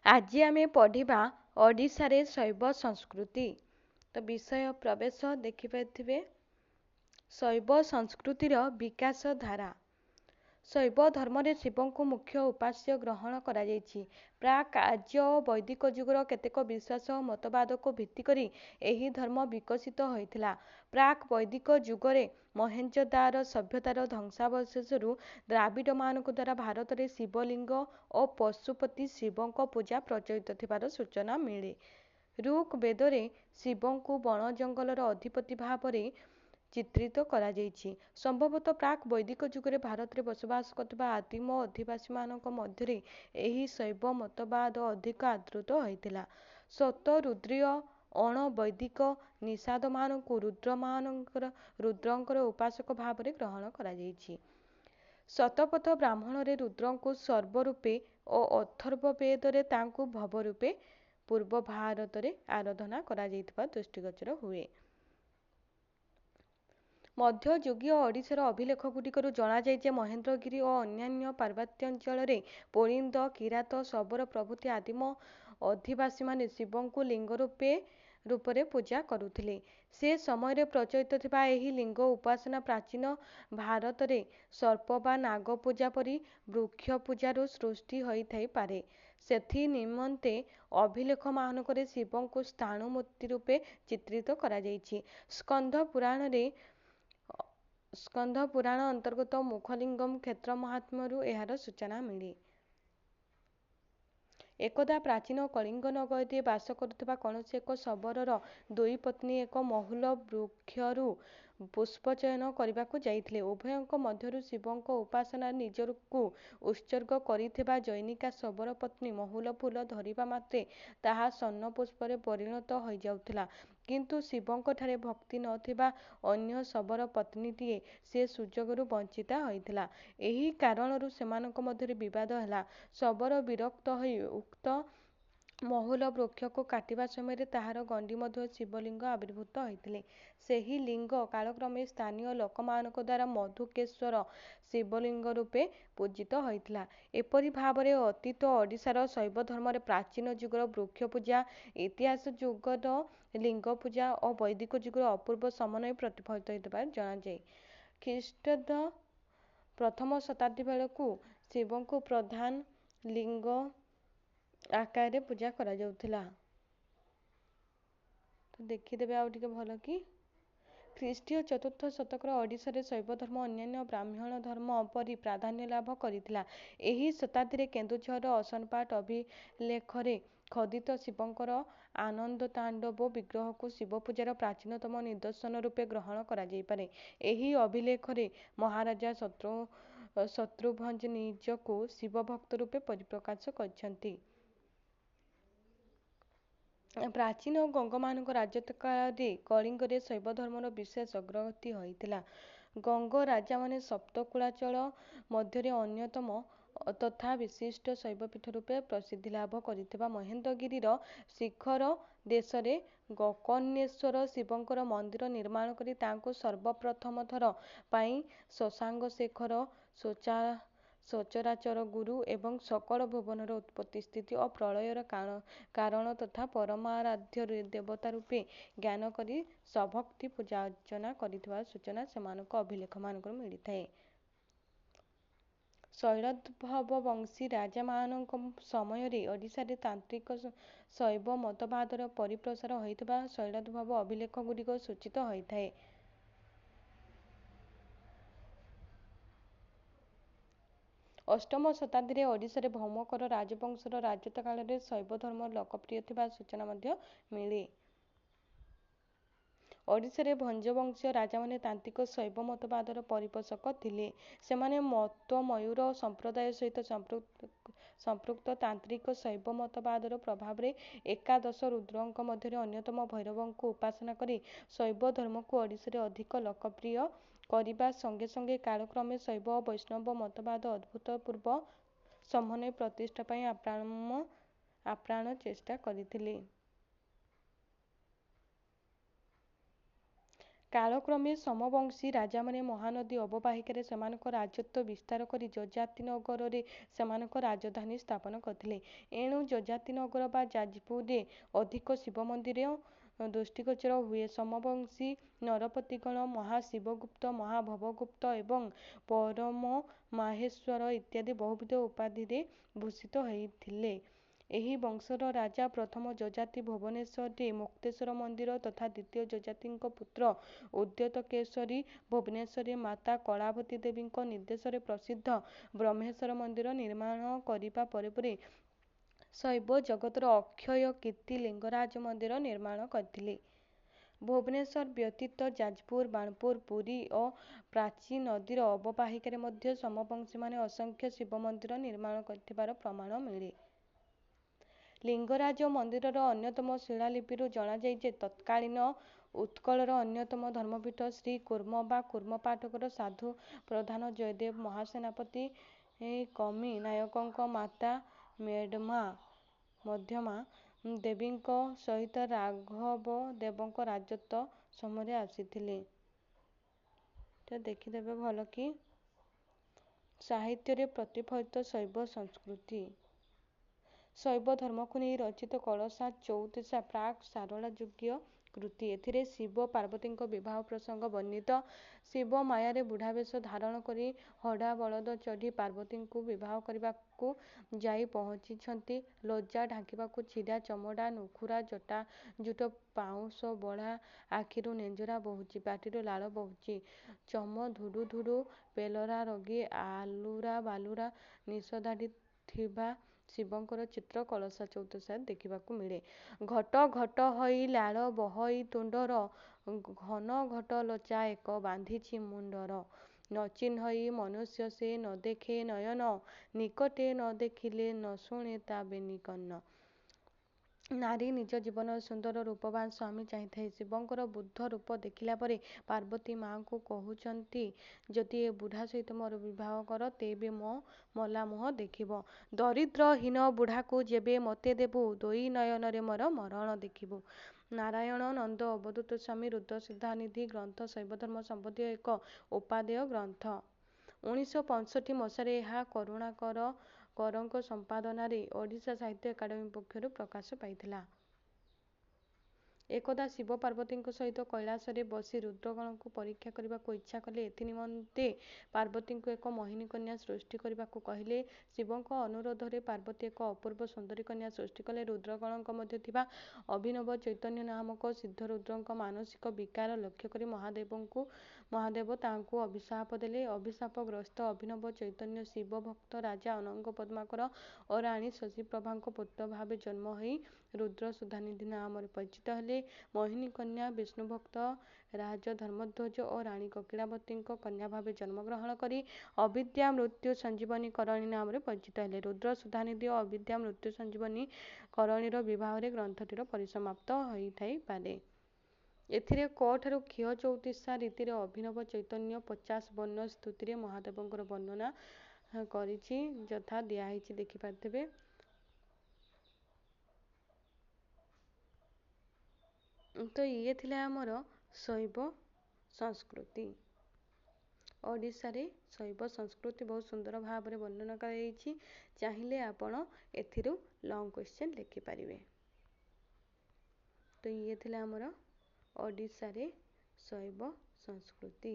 ଆଜି ଆମେ ପଢ଼ିବା ଓଡ଼ିଶାରେ ଶୈବ ସଂସ୍କୃତି। ତ ବିଷୟ ପ୍ରବେଶ ଦେଖିପାରୁଥିବେ ଶୈବ ସଂସ୍କୃତିର ବିକାଶ ଧାରା। ଶୈବ ଧର୍ମରେ ଶିବଙ୍କୁ ମୁଖ୍ୟ ଉପାସ୍ୟ ଗ୍ରହଣ କରାଯାଇଛି। ପ୍ରାକ୍ ଆର୍ଯ୍ୟ ଓ ବୈଦିକ ଯୁଗର କେତେକ ବିଶ୍ୱାସ ଓ ମତବାଦକୁ ଭିତ୍ତି କରି ଏହି ଧର୍ମ ବିକଶିତ ହୋଇଥିଲା। ପ୍ରାକ୍ ବୈଦିକ ଯୁଗରେ ମହେଞ୍ଜୋଦାରୋ ସଭ୍ୟତାର ଧ୍ୱଂସାବଶେଷରୁ ଦ୍ରାବିଡ଼ମାନଙ୍କ ଦ୍ୱାରା ଭାରତରେ ଶିବଲିଙ୍ଗ ଓ ପଶୁପତି ଶିବଙ୍କ ପୂଜା ପ୍ରଚଳିତ ଥିବାର ସୂଚନା ମିଳେ। ଋକ୍ ବେଦରେ ଶିବଙ୍କୁ ବଣ ଜଙ୍ଗଲର ଅଧିପତି ଭାବରେ ଚିତ୍ରିତ କରାଯାଇଛି। ସମ୍ଭବତଃ ପ୍ରାକ୍ ବୈଦିକ ଯୁଗରେ ଭାରତରେ ବସବାସ କରୁଥିବା ଆଦିମ ଅଧିବାସୀମାନଙ୍କ ମଧ୍ୟରେ ଏହି ଶୈବ ମତବାଦ ଅଧିକ ଆଦୃତ ହୋଇଥିଲା। ଶତରୁଦ୍ରୀୟ ଅଣ-ବୈଦିକ ନିଷାଦମାନଙ୍କୁ ରୁଦ୍ରଙ୍କର ଉପାସକ ଭାବରେ ଗ୍ରହଣ କରାଯାଇଛି। ଶତପଥ ବ୍ରାହ୍ମଣରେ ରୁଦ୍ରଙ୍କୁ ସର୍ବ ରୂପେ ଓ ଅଥର୍ବ ବେଦରେ ତାଙ୍କୁ ଭବ ରୂପେ ପୂର୍ବ ଭାରତରେ ଆରାଧନା କରାଯାଇଥିବା ଦୃଷ୍ଟିଗୋଚର ହୁଏ। ମଧ୍ୟଯୁଗୀୟ ଓଡ଼ିଶାର ଅଭିଲେଖଗୁଡ଼ିକରୁ ଜଣାଯାଏ ଯେ ମହେନ୍ଦ୍ରଗିରି ଓ ଅନ୍ୟାନ୍ୟ ପାର୍ବତ୍ୟାଞ୍ଚଳରେ ପୋଳିନ୍ଦ, କିରାତ, ଶବର ପ୍ରଭୃତି ଆଦିମ ଅଧିବାସୀମାନେ ଶିବଙ୍କୁ ଲିଙ୍ଗ ରୂପରେ ପୂଜା କରୁଥିଲେ। ସେ ସମୟରେ ପ୍ରଚଳିତ ଥିବା ଏହି ଲିଙ୍ଗ ଉପାସନା ପ୍ରାଚୀନ ଭାରତରେ ସର୍ପ ବା ନାଗ ପୂଜା ପରି ବୃକ୍ଷ ପୂଜାରୁ ସୃଷ୍ଟି ହୋଇଥାଇପାରେ। ସେଥି ନିମନ୍ତେ ଅଭିଲେଖମାନଙ୍କରେ ଶିବଙ୍କୁ ସ୍ଥାଣୁ ମୂର୍ତ୍ତି ରୂପେ ଚିତ୍ରିତ କରାଯାଇଛି। ସ୍କନ୍ଧ ପୁରାଣ ଅନ୍ତର୍ଗତ ମୁଖଲିଙ୍ଗମ୍ କ୍ଷେତ୍ର ମାହାତ୍ମ୍ୟରୁ ଏହାର ସୂଚନା ମିଳେ। ଏକଦା ପ୍ରାଚୀନ କଳିଙ୍ଗ ନଗରୀରେ ବାସ କରୁଥିବା କୌଣସି ଏକ ଶବରର ଦୁଇ ପତ୍ନୀ ଏକ ମହୁଲ ବୃକ୍ଷରୁ ପୁଷ୍ପ ଚୟନ କରିବାକୁ ଯାଇଥିଲେ। ଉଭୟଙ୍କ ମଧ୍ୟରୁ ଶିବଙ୍କ ଉପାସନାରେ ନିଜକୁ ଉତ୍ସର୍ଗ କରିଥିବା ଜନୈକା ଶବର ପତ୍ନୀ ମହୁଲ ଫୁଲ ଧରିବା ମାତ୍ରେ ତାହା ସ୍ୱର୍ଣ୍ଣ ପୁଷ୍ପରେ ପରିଣତ ହୋଇଯାଉଥିଲା। କିନ୍ତୁ ଶିବଙ୍କଠାରେ ଭକ୍ତି ନ ଥିବା ଅନ୍ୟ ଶବର ପତ୍ନୀଟିଏ ସେ ସୁଯୋଗରୁ ବଞ୍ଚିତା ହୋଇଥିଲା। ଏହି କାରଣରୁ ସେମାନଙ୍କ ମଧ୍ୟରେ ବିବାଦ ହେଲା। ଶବର ବିରକ୍ତ ହୋଇ ଉକ୍ତ ମହୁଲ ବୃକ୍ଷକୁ କାଟିବା ସମୟରେ ତାହାର ଗଣ୍ଡି ମଧ୍ୟରୁ ଶିବଲିଙ୍ଗ ଆବିର୍ଭୂତ ହୋଇଥିଲେ। ସେହି ଲିଙ୍ଗ କାଳକ୍ରମେ ସ୍ଥାନୀୟ ଲୋକମାନଙ୍କ ଦ୍ୱାରା ମଧୁକେଶ୍ୱର ଶିବଲିଙ୍ଗ ରୂପେ ପୂଜିତ ହୋଇଥିଲା। ଏପରି ଭାବରେ ଅତୀତ ଓଡ଼ିଶାର ଶୈବଧର୍ମରେ ପ୍ରାଚୀନ ଯୁଗର ବୃକ୍ଷ ପୂଜା, ଇତିହାସ ଯୁଗର ଲିଙ୍ଗ ପୂଜା ଓ ବୈଦିକ ଯୁଗର ଅପୂର୍ବ ସମନ୍ୱୟ ପ୍ରତିଫଳିତ ହୋଇଥିବାର ଜଣାଯାଏ। ଖ୍ରୀଷ୍ଟାବ୍ଦ ପ୍ରଥମ ଶତାବ୍ଦୀ ବେଳକୁ ଶିବଙ୍କୁ ପ୍ରଧାନ ଲିଙ୍ଗ ଆକାରରେ ପୂଜା କରାଯାଉଥିଲା। ତ ଦେଖିଦେବେ ଆଉ ଟିକେ ଭଲ କି। ଖ୍ରୀଷ୍ଟୀୟ ଚତୁର୍ଥ ଶତକର ଓଡ଼ିଶାରେ ଶୈବଧର୍ମ ଅନ୍ୟାନ୍ୟ ବ୍ରାହ୍ମଣ ଧର୍ମ ପରି ପ୍ରାଧାନ୍ୟ ଲାଭ କରିଥିଲା। ଏହି ଶତାବ୍ଦୀରେ କେନ୍ଦୁଝରର ଅସନପାଟ ଅଭିଲେଖରେ ଖୋଦିତ ଶିବଙ୍କର ଆନନ୍ଦତାଣ୍ଡବ ବିଗ୍ରହକୁ ଶିବପୂଜାର ପ୍ରାଚୀନତମ ନିଦର୍ଶନ ରୂପେ ଗ୍ରହଣ କରାଯାଇପାରେ। ଏହି ଅଭିଲେଖରେ ମହାରାଜା ଶତ୍ରୁଭଞ୍ଜ ନିଜକୁ ଶିବଭକ୍ତ ରୂପେ ପରିପ୍ରକାଶ କରିଛନ୍ତି। ପ୍ରାଚୀନ ଗଙ୍ଗମାନଙ୍କ ରାଜତ୍ୱ କାଳରେ କଳିଙ୍ଗରେ ଶୈବଧର୍ମର ବିଶେଷ ଅଗ୍ରଗତି ହୋଇଥିଲା। ଗଙ୍ଗ ରାଜାମାନେ ସପ୍ତକୁଳାଚଳ ମଧ୍ୟରେ ଅନ୍ୟତମ ତଥା ବିଶିଷ୍ଟ ଶୈବପୀଠ ରୂପେ ପ୍ରସିଦ୍ଧି ଲାଭ କରିଥିବା ମହେନ୍ଦ୍ରଗିରିର ଶିଖର ଦେଶରେ ଗୋକର୍ଣ୍ଣେଶ୍ୱର ଶିବଙ୍କର ମନ୍ଦିର ନିର୍ମାଣ କରି ତାଙ୍କୁ ସର୍ବପ୍ରଥମ ଥର ପାଇଁ ଶଶାଙ୍କ ଶେଖର ସଚରାଚର ଗୁରୁ ଏବଂ ସକଳ ଭୁବନର ଉତ୍ପତ୍ତି, ସ୍ଥିତି ଓ ପ୍ରଳୟର କାରଣ ତଥା ପରମାରାଧ୍ୟ ଦେବତା ରୂପେ ଜ୍ଞାନ କରି ସଭକ୍ତି ପୂଜା ଅର୍ଚ୍ଚନା କରିଥିବାର ସୂଚନା ସେମାନଙ୍କ ଅଭିଲେଖମାନଙ୍କରୁ ମିଳିଥାଏ। ଶୈଳୋଦ୍ଭବ ବଂଶୀ ରାଜାମାନଙ୍କ ସମୟରେ ଓଡ଼ିଶାରେ ତାନ୍ତ୍ରିକ ଶୈବ ମତବାଦର ପରିପ୍ରସାର ହୋଇଥିବା ଶୈଳୋଦ୍ଭବ ଅଭିଲେଖଗୁଡ଼ିକ ସୂଚିତ ହୋଇଥାଏ। ଅଷ୍ଟମ ଶତାବ୍ଦୀରେ ଓଡ଼ିଶାରେ ଭୌମକର ରାଜବଂଶର ରାଜତ୍ୱ କାଳରେ ଶୈବଧର୍ମ ଲୋକପ୍ରିୟ ଥିବାର ସୂଚନା ମଧ୍ୟ ମିଳେ। ଓଡ଼ିଶାରେ ଭଞ୍ଜବଂଶୀୟ ରାଜାମାନେ ତାନ୍ତ୍ରିକ ଶୈବ ମତବାଦର ପରିପୋଷକ ଥିଲେ। ସେମାନେ ମତୋମୟୂର ସମ୍ପ୍ରଦାୟ ସହିତ ସମ୍ପୃକ୍ତ ତାନ୍ତ୍ରିକ ଶୈବ ମତବାଦର ପ୍ରଭାବରେ ଏକାଦଶ ରୁଦ୍ରଙ୍କ ମଧ୍ୟରେ ଅନ୍ୟତମ ଭୈରବଙ୍କୁ ଉପାସନା କରି ଶୈବ ଧର୍ମକୁ ଓଡ଼ିଶାରେ ଅଧିକ ଲୋକପ୍ରିୟ କରିବା ସଙ୍ଗେ ସଙ୍ଗେ କାଳକ୍ରମେ ଶୈବ ଓ ବୈଷ୍ଣବ ମତବାଦ ଅଭୂତପୂର୍ବ ସମନ୍ୱୟ ପ୍ରତିଷ୍ଠା ପାଇଁ ଆପ୍ରାଣ ଚେଷ୍ଟା କରିଥିଲେ। କାଳକ୍ରମେ ସମବଂଶୀ ରାଜାମାନେ ମହାନଦୀ ଅବବାହିକାରେ ସେମାନଙ୍କ ରାଜତ୍ୱ ବିସ୍ତାର କରି ଯଯାତିନଗରରେ ସେମାନଙ୍କ ରାଜଧାନୀ ସ୍ଥାପନ କରିଥିଲେ। ଏଣୁ ଯଯାତିନଗର ବା ଯାଜପୁରରେ ଅଧିକ ଶିବ ମନ୍ଦିର ଦୃଷ୍ଟିଗୋଚର ହୁଏ। ସମବଂଶୀ ନରପତିଗଣ ମହାଶିବଗୁପ୍ତ, ମହାଭବଗୁପ୍ତ ଏବଂ ପରମମାହେଶ୍ୱର ଇତ୍ୟାଦି ବହୁବିଧ ଉପାଧିରେ ଭୂଷିତ ହୋଇଥିଲେ। ଏହି ବଂଶର ରାଜା ପ୍ରଥମ ଯଯାତି ଭୁବନେଶ୍ୱରରେ ମୁକ୍ତେଶ୍ୱର ମନ୍ଦିର ତଥା ଦ୍ୱିତୀୟ ଯଯାତିଙ୍କ ପୁତ୍ର ଉଦ୍ୟୋତ କେଶରୀ ଭୁବନେଶ୍ୱରରେ ମାତା କଳାବତୀ ଦେବୀଙ୍କ ନିର୍ଦ୍ଦେଶରେ ପ୍ରସିଦ୍ଧ ବ୍ରହ୍ମେଶ୍ୱର ମନ୍ଦିର ନିର୍ମାଣ କରିବା ପରେ ପରେ ଶୈବ ଜଗତର ଅକ୍ଷୟ କୀର୍ତ୍ତି ଲିଙ୍ଗରାଜ ମନ୍ଦିର ନିର୍ମାଣ କରିଥିଲେ। ଭୁବନେଶ୍ୱର ବ୍ୟତୀତ ଯାଜପୁର, ବାଣପୁର, ପୁରୀ ଓ ପ୍ରାଚୀ ନଦୀର ଅବବାହିକାରେ ମଧ୍ୟ ସମବଂଶୀମାନେ ଅସଂଖ୍ୟ ଶିବ ମନ୍ଦିର ନିର୍ମାଣ କରିଥିବାର ପ୍ରମାଣ ମିଳେ। ଲିଙ୍ଗରାଜ ମନ୍ଦିରର ଅନ୍ୟତମ ଶିଳାଲିପିରୁ ଜଣାଯାଏ ଯେ ତତ୍କାଳୀନ ଉତ୍କଳର ଅନ୍ୟତମ ଧର୍ମପୀଠ ଶ୍ରୀ କୁର୍ମ ବା କୁର୍ମପାଟକର ସାଧୁ ପ୍ରଧାନ ଜୟଦେବ ମହାସେନାପତି କମି ନାୟକଙ୍କ ମାତା ମଧ୍ୟମା ଦେବୀଙ୍କ ସହିତ ରାଘବ ଦେବଙ୍କ ରାଜତ୍ୱ ସମୟରେ ଆସିଥିଲେ। ଦେଖିଦେବେ ଭଲ କି ସାହିତ୍ୟରେ ପ୍ରତିଫଳିତ ଶୈବ ସଂସ୍କୃତି। ଶୈବ ଧର୍ମକୁ ନେଇ ରଚିତ କଳସା ଚଉତିଶା ପ୍ରାକ୍ ସାରଳା ଯୁଗୀୟ କୃତି। ଏଥିରେ ଶିବ ପାର୍ବତୀଙ୍କ ବିବାହ ପ୍ରସଙ୍ଗ ବର୍ଣ୍ଣିତ। ଶିବ ମାୟାରେ ବୁଢ଼ା ବେଶ ଧାରଣ କରି ହଡ଼ା ବଳଦ ଚଢ଼ି ପାର୍ବତୀଙ୍କୁ ବିବାହ କରିବାକୁ ଯାଇ ପହଞ୍ଚିଛନ୍ତି। ଲଜ୍ଜା ଢାଙ୍କିବାକୁ ଛିଡ଼ା ଚମଡ଼ା, ନୁଖୁରା, ଜଟାଜୁଟ, ପାଉଁଶ ବଳା, ଆଖିରୁ ନେଞ୍ଜରା ବହୁଛି, ପାଟିରୁ ଲାଳ ବହୁଛି, ଚମ ଧୁଡ଼ୁ ଧୁଡ଼ୁ, ପେଲରା ରଗି ଆଲୁରା ବାଲୁରା ନିଶ ଦାଢ଼ି ଥିବା ଶିବଙ୍କର ଚିତ୍ର କଳସା ଚଉତିଶାରେ ଦେଖିବାକୁ ମିଳେ। ଘଟ ଘଟ ହୋଇ ଲାଳ ବହଇ ତୁଣ୍ଡର, ଘନ ଘଟ ଲୋଚା ଏକ ବାନ୍ଧିଛି ମୁଣ୍ଡର। ନଚିହ୍ନଇ ମନୁଷ୍ୟ ସେ ନ ଦେଖେ ନୟନ, ନିକଟେ ନ ଦେଖିଲେ ନ ଶୁଣେ ତା ବେନି କର୍ଣ୍ଣ। ନାରୀ ନିଜ ଜୀବନର ସୁନ୍ଦର ରୂପବାନ ସ୍ୱାମୀ ଚାହିଁଥାଏ। ଶିବଙ୍କର ବୁଦ୍ଧ ରୂପ ଦେଖିଲା ପରେ ପାର୍ବତୀ ମାଆଙ୍କୁ କହୁଛନ୍ତି, ଯଦି ଏ ବୁଢ଼ା ସହିତ ମୋର ବିବାହ କର ତେବେ ମୋ ମଲା ମୁହଁ ଦେଖିବ। ଦରିଦ୍ର ହୀନ ବୁଢ଼ାକୁ ଯେବେ ମୋତେ ଦେବୁ, ଦୁଇ ନୟନରେ ମୋର ମରଣ ଦେଖିବୁ। ନାରାୟଣ ନନ୍ଦ ଅବଧୂତ ସ୍ୱାମୀ ରୁଦ୍ର ସିଦ୍ଧାନିଧି ଗ୍ରନ୍ଥ ଶୈବଧର୍ମ ସମ୍ବନ୍ଧୀୟ ଏକ ଉପାଦେୟ ଗ୍ରନ୍ଥ। 1965 ମସିହାରେ ଏହା କରୁଣାକରଙ୍କ ସମ୍ପାଦନାରେ ଓଡ଼ିଶା ସାହିତ୍ୟ ଏକାଡେମୀ ପକ୍ଷରୁ ପ୍ରକାଶ ପାଇଥିଲା। ଏକଦା ଶିବ ପାର୍ବତୀଙ୍କ ସହିତ କୈଳାସରେ ବସି ରୁଦ୍ରଗଣଙ୍କୁ ପରୀକ୍ଷା କରିବାକୁ ଇଚ୍ଛା କଲେ। ଏଥିନିମନ୍ତେ ପାର୍ବତୀଙ୍କୁ ଏକ ମୋହିନୀ କନ୍ୟା ସୃଷ୍ଟି କରିବାକୁ କହିଲେ। ଶିବଙ୍କ ଅନୁରୋଧରେ ପାର୍ବତୀ ଏକ ଅପୂର୍ବ ସୁନ୍ଦରୀ କନ୍ୟା ସୃଷ୍ଟି କଲେ। ରୁଦ୍ରଗଣଙ୍କ ମଧ୍ୟରେ ଥିବା ଅଭିନବ ଚୈତନ୍ୟ ନାମକ ସିଦ୍ଧରୁଦ୍ରଙ୍କ ମାନସିକ ବିକାର ଲକ୍ଷ୍ୟ କରି ମହାଦେବ ତାଙ୍କୁ ଅଭିଶାପ ଦେଲେ। ଅଭିଶାପଗ୍ରସ୍ତ ଅଭିନବ ଚୈତନ୍ୟ ଶିବ ଭକ୍ତ ରାଜା ଅନଙ୍ଗ ପଦ୍ମାକର ଓ ରାଣୀ ଶଶିପ୍ରଭାଙ୍କ ପୁତ୍ର ଭାବେ ଜନ୍ମ ହୋଇ ରୁଦ୍ର ସୁଧାନିଧି ନାମରେ ପରିଚିତ ହେଲେ। ମୋହିନୀ କନ୍ୟା ବିଷ୍ଣୁଭକ୍ତ ରାଜ ଧର୍ମଧ୍ୱଜ ଓ ରାଣୀ କୋକିଳାବତୀଙ୍କ କନ୍ୟା ଭାବେ ଜନ୍ମଗ୍ରହଣ କରି ଅବିଦ୍ୟା ମୃତ୍ୟୁ ସଞ୍ଜୀବନୀ କରଣୀ ନାମରେ ପରିଚିତ ହେଲେ। ରୁଦ୍ର ସୁଧାନିଧି ଓ ଅବିଦ୍ୟା ମୃତ୍ୟୁ ସଞ୍ଜୀବନୀ କରଣୀର ବିବାହରେ ଗ୍ରନ୍ଥଟିର ପରିସମାପ୍ତ ହୋଇଥାଇପାରେ। ଏଥିରେ କ ଠାରୁ କ୍ଷୀୟ ଚଉତିଶା ରୀତିରେ ଅଭିନବ ଚୈତନ୍ୟ 50 ବର୍ଣ୍ଣ ସ୍ତୁତିରେ ମହାଦେବଙ୍କର ବର୍ଣ୍ଣନା କରିଛି ଯଥା ଦିଆହେଇଛି ଦେଖିପାରିଥିବେ। ତ ଇଏ ଥିଲା ଆମର ଶୈବ ସଂସ୍କୃତି। ଓଡ଼ିଶାରେ ଶୈବ ସଂସ୍କୃତି ବହୁତ ସୁନ୍ଦର ଭାବରେ ବର୍ଣ୍ଣନା କରାଯାଇଛି। ଚାହିଁଲେ ଆପଣ ଏଥିରୁ ଲଙ୍ଗ କ୍ୱେଶ୍ଚନ୍ ଲେଖିପାରିବେ। ତ ଇଏ ଥିଲା ଆମର ଓଡ଼ିଶାରେ ଶୈବ ସଂସ୍କୃତି।